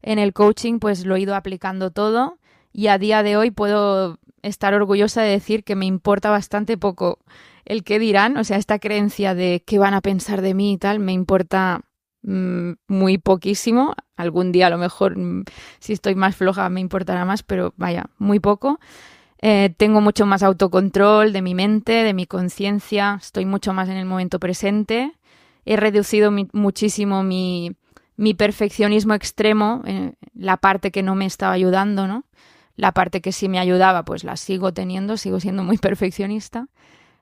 en el coaching, pues lo he ido aplicando todo y a día de hoy puedo estar orgullosa de decir que me importa bastante poco el qué dirán, o sea, esta creencia de qué van a pensar de mí y tal, me importa muy poquísimo. Algún día a lo mejor si estoy más floja me importará más, pero vaya, muy poco. Tengo mucho más autocontrol de mi mente, de mi conciencia, estoy mucho más en el momento presente. He reducido muchísimo mi perfeccionismo extremo, la parte que no me estaba ayudando, ¿no? La parte que sí me ayudaba, pues la sigo teniendo, sigo siendo muy perfeccionista,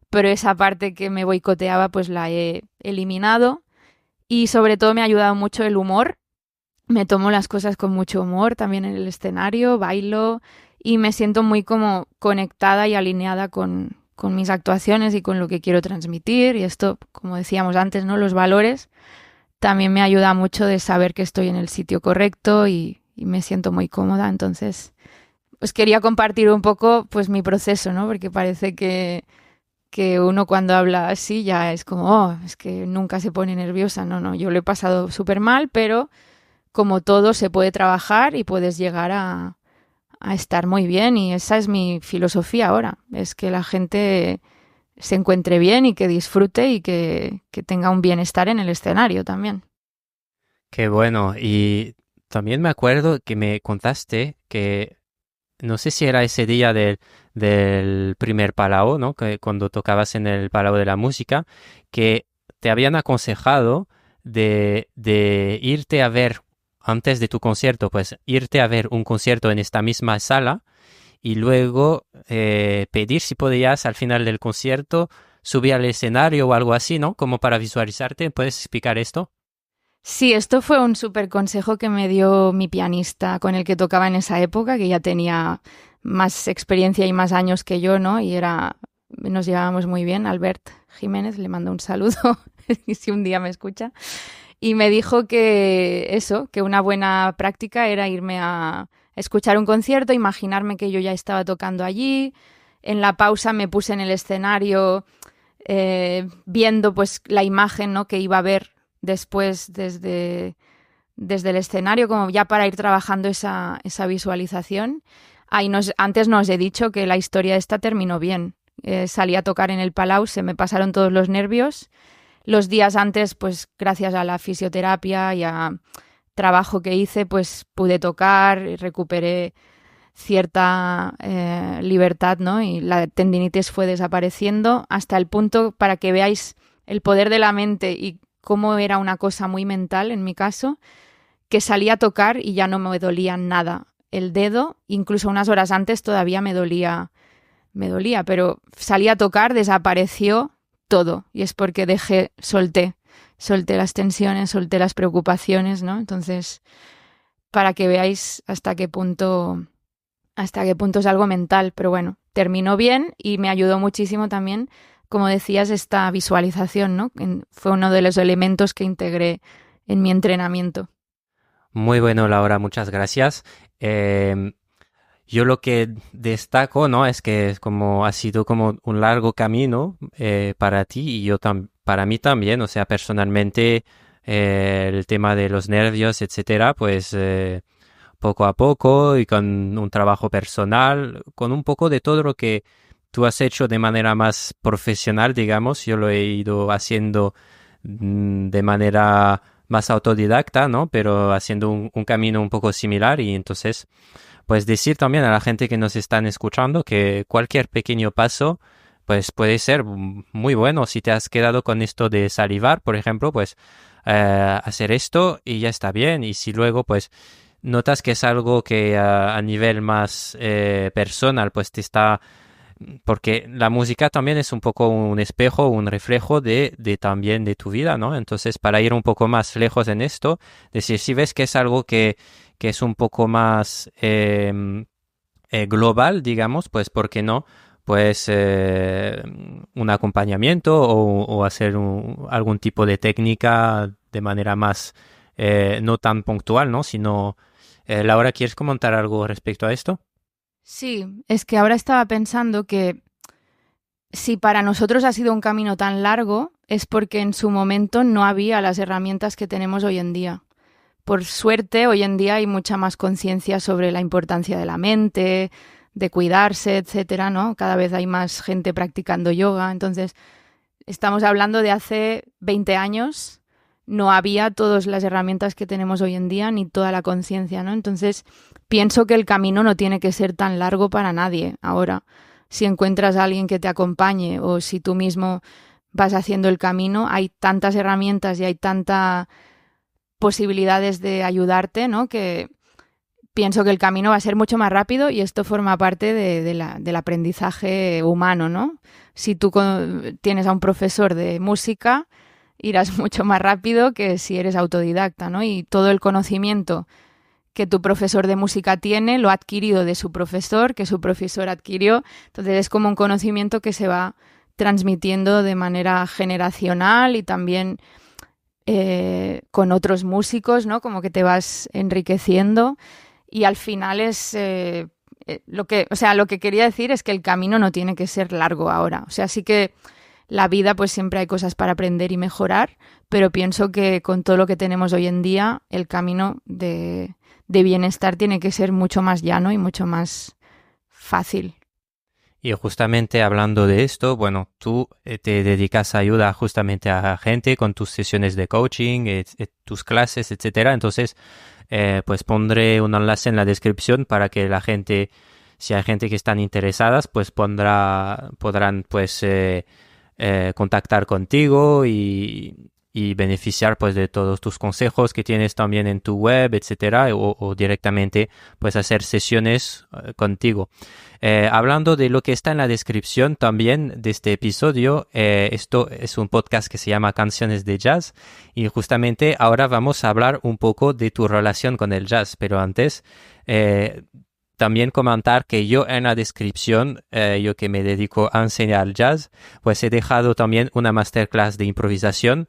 pero esa parte que me boicoteaba, pues la he eliminado y sobre todo me ha ayudado mucho el humor. Me tomo las cosas con mucho humor, también en el escenario, bailo y me siento muy como conectada y alineada con mis actuaciones y con lo que quiero transmitir. Y esto, como decíamos antes, ¿no? Los valores también me ayuda mucho de saber que estoy en el sitio correcto y me siento muy cómoda. Entonces, pues quería compartir un poco pues mi proceso, ¿no? Porque parece que uno cuando habla así ya es como, oh, es que nunca se pone nerviosa. No, yo lo he pasado súper mal, pero como todo se puede trabajar y puedes llegar a estar muy bien y esa es mi filosofía ahora, es que la gente se encuentre bien y que disfrute y que tenga un bienestar en el escenario también. Qué bueno. Y también me acuerdo que me contaste que, no sé si era ese día del primer Palau, ¿no? Que cuando tocabas en el Palau de la Música, que te habían aconsejado de irte a ver, antes de tu concierto, pues irte a ver un concierto en esta misma sala y luego pedir si podías al final del concierto subir al escenario o algo así, ¿no? Como para visualizarte. ¿Puedes explicar esto? Sí, esto fue un súper consejo que me dio mi pianista con el que tocaba en esa época, que ya tenía más experiencia y más años que yo, ¿no? Y era nos llevábamos muy bien, Albert Jiménez, le mando un saludo si un día me escucha, y me dijo que eso, que una buena práctica era irme a escuchar un concierto, imaginarme que yo ya estaba tocando allí, en la pausa me puse en el escenario viendo pues la imagen, ¿no?, que iba a ver después desde el escenario, como ya para ir trabajando esa visualización. Antes no os he dicho que la historia esta terminó bien. Salí a tocar en el Palau, se me pasaron todos los nervios. Los días antes, pues gracias a la fisioterapia y a trabajo que hice, pues pude tocar, recuperé cierta libertad, ¿no? Y la tendinitis fue desapareciendo hasta el punto, para que veáis el poder de la mente y cómo era una cosa muy mental en mi caso, que salí a tocar y ya no me dolía nada. El dedo, incluso unas horas antes todavía me dolía, pero salí a tocar, desapareció todo. Y es porque solté las tensiones, solté las preocupaciones, ¿no? Entonces, para que veáis hasta qué punto es algo mental. Pero bueno, terminó bien y me ayudó muchísimo también, como decías, esta visualización, ¿no? Fue uno de los elementos que integré en mi entrenamiento. Muy bueno, Laura, muchas gracias. Yo lo que destaco, ¿no?, es que ha sido como un largo camino para ti y para mí también. O sea, personalmente, el tema de los nervios, etcétera, pues poco a poco y con un trabajo personal, con un poco de todo lo que tú has hecho de manera más profesional, digamos. Yo lo he ido haciendo de manera más autodidacta, ¿no? Pero haciendo un camino un poco similar. Y entonces, pues decir también a la gente que nos están escuchando que cualquier pequeño paso pues puede ser muy bueno. Si te has quedado con esto de salivar, por ejemplo, pues hacer esto y ya está bien. Y si luego pues notas que es algo que a nivel más personal pues te está... Porque la música también es un poco un espejo, un reflejo de también de tu vida, ¿no? Entonces, para ir un poco más lejos en esto, decir, si ves que es algo que es un poco más global, digamos, pues ¿por qué no? Pues un acompañamiento o hacer algún tipo de técnica de manera más no tan puntual, ¿no? Sino, Laura, ¿quieres comentar algo respecto a esto? Sí, es que ahora estaba pensando que si para nosotros ha sido un camino tan largo, es porque en su momento no había las herramientas que tenemos hoy en día. Por suerte, hoy en día hay mucha más conciencia sobre la importancia de la mente, de cuidarse, etcétera, ¿no? Cada vez hay más gente practicando yoga. Entonces, estamos hablando de hace 20 años, no había todas las herramientas que tenemos hoy en día, ni toda la conciencia, ¿no? Entonces, pienso que el camino no tiene que ser tan largo para nadie ahora. Si encuentras a alguien que te acompañe o si tú mismo vas haciendo el camino, hay tantas herramientas y hay tantas posibilidades de ayudarte, ¿no?, que pienso que el camino va a ser mucho más rápido y esto forma parte del aprendizaje humano, ¿no? Si tú tienes a un profesor de música, irás mucho más rápido que si eres autodidacta, ¿no? Y todo el conocimiento que tu profesor de música tiene lo ha adquirido de su profesor, que su profesor adquirió. Entonces es como un conocimiento que se va transmitiendo de manera generacional y también con otros músicos, ¿no? Como que te vas enriqueciendo y al final es lo que quería decir es que el camino no tiene que ser largo ahora. O sea, sí que la vida pues siempre hay cosas para aprender y mejorar, pero pienso que con todo lo que tenemos hoy en día, el camino de bienestar tiene que ser mucho más llano y mucho más fácil. Y justamente hablando de esto, bueno, tú te dedicas a ayudar justamente a gente con tus sesiones de coaching, tus clases, etcétera. Entonces, pues pondré un enlace en la descripción para que la gente, si hay gente que están interesadas, pues podrán pues contactar contigo y beneficiar pues de todos tus consejos que tienes también en tu web, etcétera, o directamente pues hacer sesiones contigo. Hablando de lo que está en la descripción también de este episodio, esto es un podcast que se llama Canciones de Jazz y justamente ahora vamos a hablar un poco de tu relación con el jazz, pero antes también comentar que yo en la descripción, yo que me dedico a enseñar jazz, pues he dejado también una masterclass de improvisación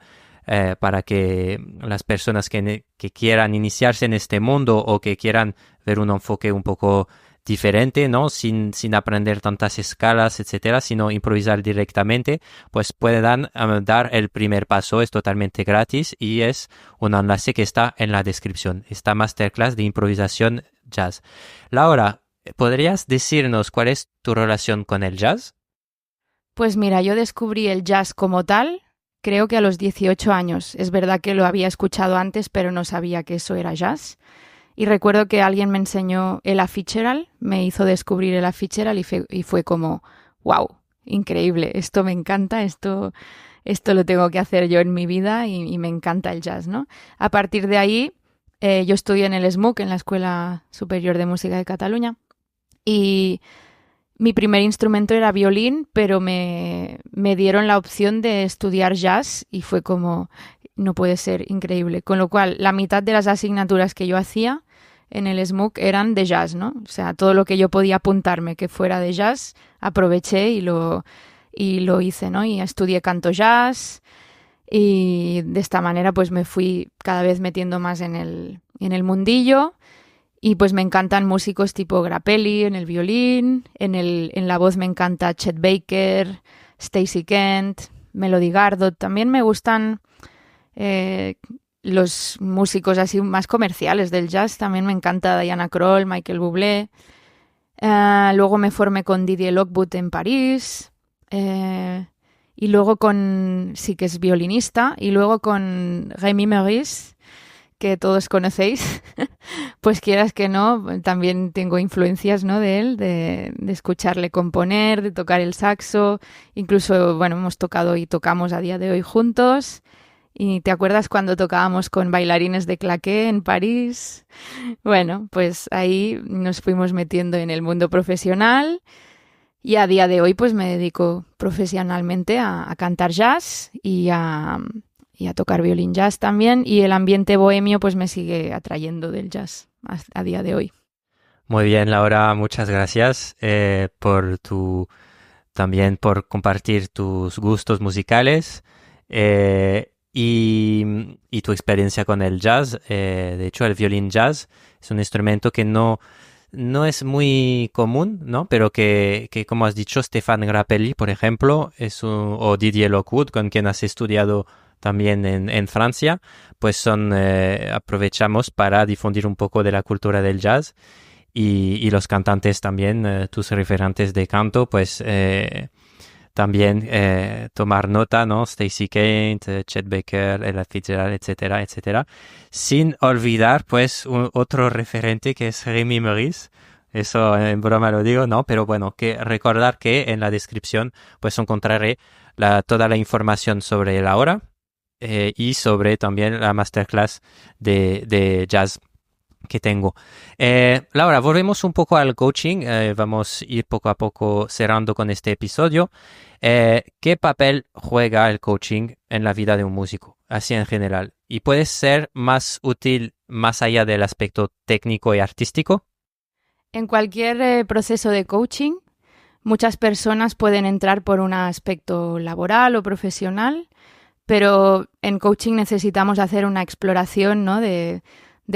para que las personas que quieran iniciarse en este mundo o que quieran ver un enfoque un poco diferente, ¿no? Sin aprender tantas escalas, etcétera, sino improvisar directamente, pues puedan dar el primer paso. Es totalmente gratis y es un enlace que está en la descripción. Esta masterclass de improvisación jazz. Laura, ¿podrías decirnos cuál es tu relación con el jazz? Pues mira, yo descubrí el jazz como tal, creo que a los 18 años. Es verdad que lo había escuchado antes, pero no sabía que eso era jazz. Y recuerdo que alguien me enseñó Ella Fitzgerald, me hizo descubrir Ella Fitzgerald y fue como, wow, increíble, esto me encanta, esto lo tengo que hacer yo en mi vida y me encanta el jazz, ¿no? A partir de ahí, yo estudié en el SMUC, en la Escuela Superior de Música de Cataluña, y mi primer instrumento era violín, pero me dieron la opción de estudiar jazz y fue como, no puede ser, increíble. Con lo cual, la mitad de las asignaturas que yo hacía en el SMUC eran de jazz, ¿no? O sea, todo lo que yo podía apuntarme que fuera de jazz, aproveché y lo hice, ¿no? Y estudié canto jazz y de esta manera pues me fui cada vez metiendo más en el mundillo y pues me encantan músicos tipo Grappelli en el violín, en la voz me encanta Chet Baker, Stacey Kent, Melody Gardot. También me gustan los músicos así más comerciales del jazz, también me encanta Diana Krall, Michael Bublé. Luego me formé con Didier Lockwood en París, y luego sí que es violinista, y luego con Rémi Meurice, que todos conocéis, pues quieras que no, también tengo influencias, ¿no?, de él, de escucharle componer, de tocar el saxo, incluso, bueno, hemos tocado y tocamos a día de hoy juntos. ¿Y te acuerdas cuando tocábamos con bailarines de claqué en París? Bueno, pues ahí nos fuimos metiendo en el mundo profesional y a día de hoy pues me dedico profesionalmente a cantar jazz y a tocar violín jazz también, y el ambiente bohemio pues me sigue atrayendo del jazz a día de hoy. Muy bien, Laura, muchas gracias también por compartir tus gustos musicales. Y tu experiencia con el jazz. De hecho, el violín jazz es un instrumento que no es muy común, ¿no? Pero que como has dicho, Stéphane Grappelli, por ejemplo, o Didier Lockwood, con quien has estudiado también en Francia, pues aprovechamos para difundir un poco de la cultura del jazz. Y los cantantes también, tus referentes de canto, pues también tomar nota, ¿no? Stacey Kent, Chet Baker, Ella Fitzgerald, etcétera, etcétera. Sin olvidar, pues, otro referente que es Rémi Meurice. Eso en broma lo digo, ¿no? Pero bueno, que recordar que en la descripción, pues, encontraré toda la información sobre la hora y sobre también la masterclass de jazz que tengo. Laura, volvemos un poco al coaching. Vamos a ir poco a poco cerrando con este episodio. ¿Qué papel juega el coaching en la vida de un músico, así en general? ¿Y puede ser más útil más allá del aspecto técnico y artístico? En cualquier proceso de coaching, muchas personas pueden entrar por un aspecto laboral o profesional, pero en coaching necesitamos hacer una exploración, ¿no?, de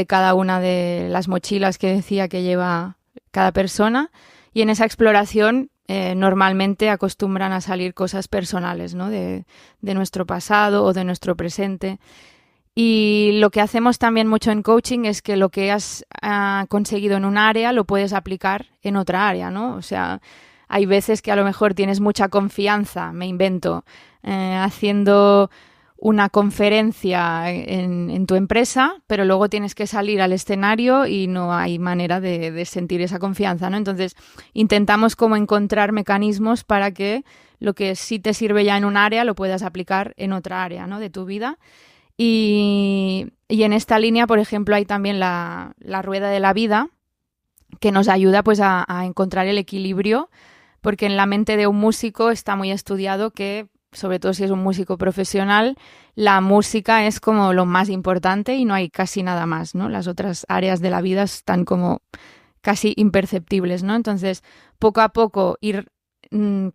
cada una de las mochilas que decía que lleva cada persona, y en esa exploración normalmente acostumbran a salir cosas personales, ¿no?, de nuestro pasado o de nuestro presente. Y lo que hacemos también mucho en coaching es que lo que has conseguido en un área lo puedes aplicar en otra área, ¿no? O sea, hay veces que a lo mejor tienes mucha confianza, me invento, haciendo una conferencia en tu empresa, pero luego tienes que salir al escenario y no hay manera de sentir esa confianza, ¿no? Entonces, intentamos como encontrar mecanismos para que lo que sí te sirve ya en un área lo puedas aplicar en otra área, ¿no?, de tu vida. Y en esta línea, por ejemplo, hay también la rueda de la vida, que nos ayuda pues a encontrar el equilibrio, porque en la mente de un músico está muy estudiado que, sobre todo si es un músico profesional, la música es como lo más importante y no hay casi nada más, ¿no? Las otras áreas de la vida están como casi imperceptibles, ¿no? Entonces, poco a poco ir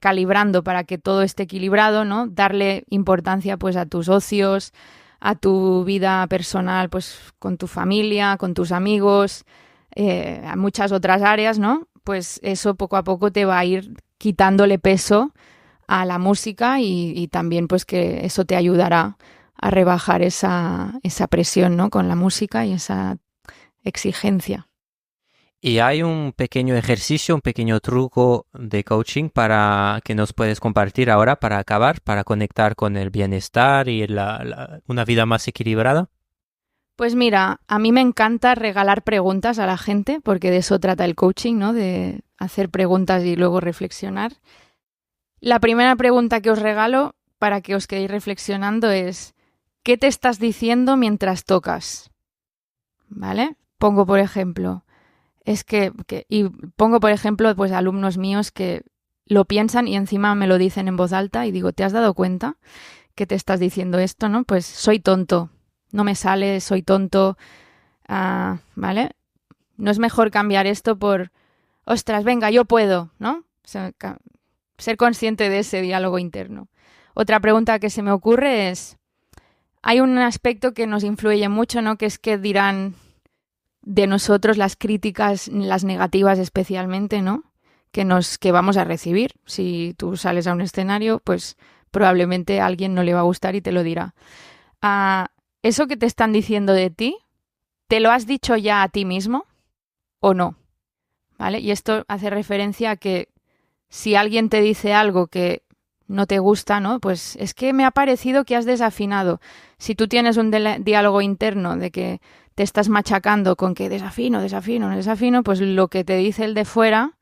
calibrando para que todo esté equilibrado, ¿no? Darle importancia pues a tus ocios, a tu vida personal, pues con tu familia, con tus amigos, a muchas otras áreas, ¿no? Pues eso poco a poco te va a ir quitándole peso a la música y también pues que eso te ayudará a rebajar esa presión, ¿no? Con la música y esa exigencia. Y hay un pequeño ejercicio, un pequeño truco de coaching para que nos puedes compartir ahora para acabar, para conectar con el bienestar y una vida más equilibrada. Pues mira, a mí me encanta regalar preguntas a la gente, porque de eso trata el coaching, ¿no? De hacer preguntas y luego reflexionar. La primera pregunta que os regalo para que os quedéis reflexionando es: ¿qué te estás diciendo mientras tocas? ¿Vale? Pongo por ejemplo, pongo por ejemplo pues alumnos míos que lo piensan y encima me lo dicen en voz alta y digo, ¿te has dado cuenta que te estás diciendo esto, no? Pues soy tonto, no me sale, soy tonto, ¿vale? No es mejor cambiar esto por, ostras, venga, yo puedo, ¿no? O sea, ser consciente de ese diálogo interno. Otra pregunta que se me ocurre es, hay un aspecto que nos influye mucho, ¿no? Que es que dirán de nosotros las críticas, las negativas especialmente, ¿no? Que vamos a recibir. Si tú sales a un escenario, pues probablemente a alguien no le va a gustar y te lo dirá. ¿Eso que te están diciendo de ti, te lo has dicho ya a ti mismo o no? ¿Vale? Y esto hace referencia a que si alguien te dice algo que no te gusta, ¿no? Pues es que me ha parecido que has desafinado. Si tú tienes un diálogo interno de que te estás machacando con que desafino, pues lo que te dice el de fuera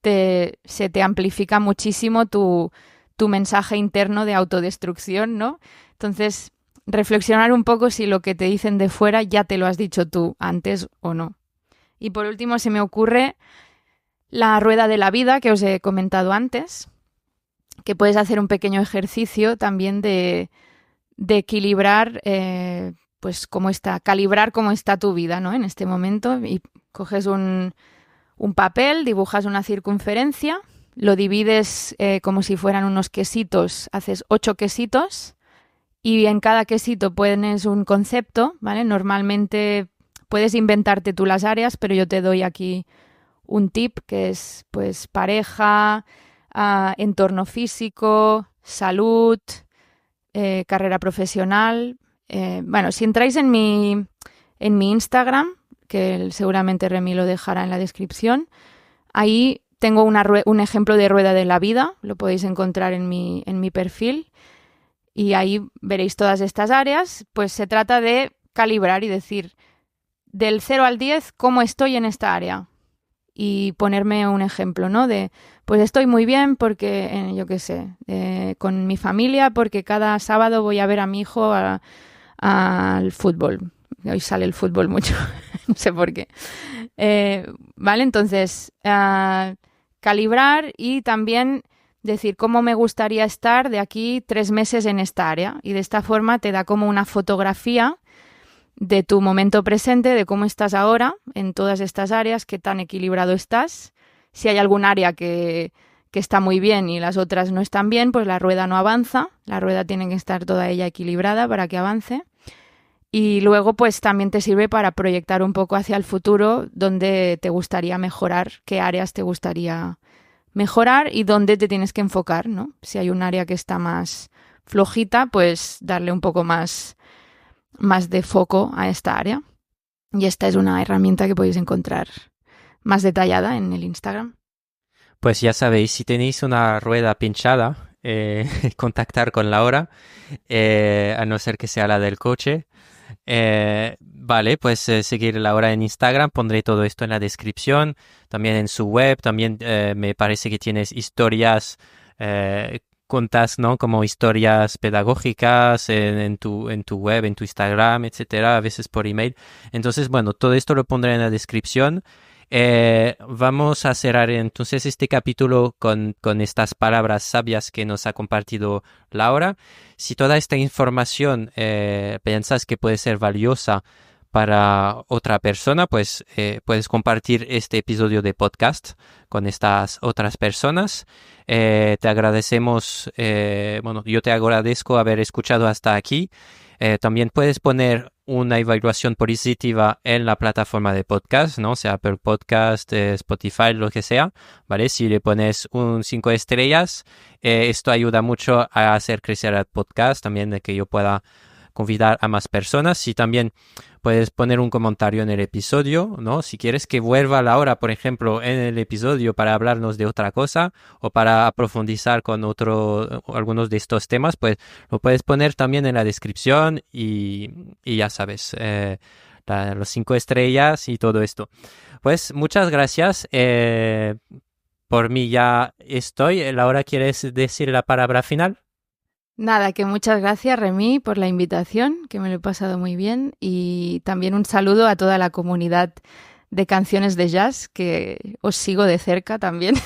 se te amplifica muchísimo tu mensaje interno de autodestrucción, ¿no? Entonces, reflexionar un poco si lo que te dicen de fuera ya te lo has dicho tú antes o no. Y por último, se me ocurre la rueda de la vida que os he comentado antes, que puedes hacer un pequeño ejercicio también de equilibrar, pues calibrar cómo está tu vida, ¿no? En este momento, y coges un papel, dibujas una circunferencia, lo divides como si fueran unos quesitos, haces 8 quesitos y en cada quesito pones un concepto, ¿vale? Normalmente puedes inventarte tú las áreas, pero yo te doy aquí un tip que es pues pareja, entorno físico, salud, carrera profesional. Bueno, si entráis en mi Instagram, que seguramente Remy lo dejará en la descripción, ahí tengo un ejemplo de rueda de la vida, lo podéis encontrar en mi perfil y ahí veréis todas estas áreas. Pues se trata de calibrar y decir del 0 al 10 cómo estoy en esta área y ponerme un ejemplo, ¿no? De, pues estoy muy bien porque, yo qué sé, con mi familia porque cada sábado voy a ver a mi hijo al fútbol. Hoy sale el fútbol mucho, no sé por qué. Vale, entonces, calibrar y también decir cómo me gustaría estar de aquí 3 meses en esta área. Y de esta forma te da como una fotografía de tu momento presente, de cómo estás ahora en todas estas áreas, qué tan equilibrado estás. Si hay algún área que está muy bien y las otras no están bien, pues la rueda no avanza. La rueda tiene que estar toda ella equilibrada para que avance. Y luego pues también te sirve para proyectar un poco hacia el futuro dónde te gustaría mejorar, qué áreas te gustaría mejorar y dónde te tienes que enfocar, ¿no? Si hay un área que está más flojita, pues darle un poco más de foco a esta área. Y esta es una herramienta que podéis encontrar más detallada en el Instagram. Pues ya sabéis, si tenéis una rueda pinchada, contactar con Laura, a no ser que sea la del coche. Vale, pues seguir Laura en Instagram, pondré todo esto en la descripción, también en su web, también me parece que tienes historias, contas, ¿no? Como historias pedagógicas en tu web, en tu Instagram, etcétera, a veces por email. Entonces, bueno, todo esto lo pondré en la descripción. Vamos a cerrar entonces este capítulo con estas palabras sabias que nos ha compartido Laura. Si toda esta información piensas que puede ser valiosa para otra persona, pues puedes compartir este episodio de podcast con estas otras personas. Te agradecemos, yo te agradezco haber escuchado hasta aquí. También puedes poner una evaluación positiva en la plataforma de podcast, ¿no? Sea Apple Podcast, Spotify, lo que sea, ¿vale? Si le pones 5 estrellas, esto ayuda mucho a hacer crecer el podcast, también de que yo pueda convidar a más personas. Y también puedes poner un comentario en el episodio, ¿no? Si quieres que vuelva Laura, por ejemplo, en el episodio para hablarnos de otra cosa o para profundizar con algunos de estos temas, pues lo puedes poner también en la descripción y ya sabes, los 5 estrellas y todo esto. Pues muchas gracias. Por mí ya estoy. Laura, ¿quieres decir la palabra final? Nada, que muchas gracias, Remy, por la invitación, que me lo he pasado muy bien. Y también un saludo a toda la comunidad de canciones de jazz, que os sigo de cerca también.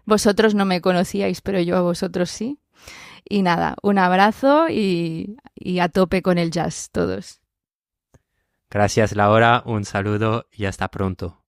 Vosotros no me conocíais, pero yo a vosotros sí. Y nada, un abrazo y a tope con el jazz todos. Gracias, Laura. Un saludo y hasta pronto.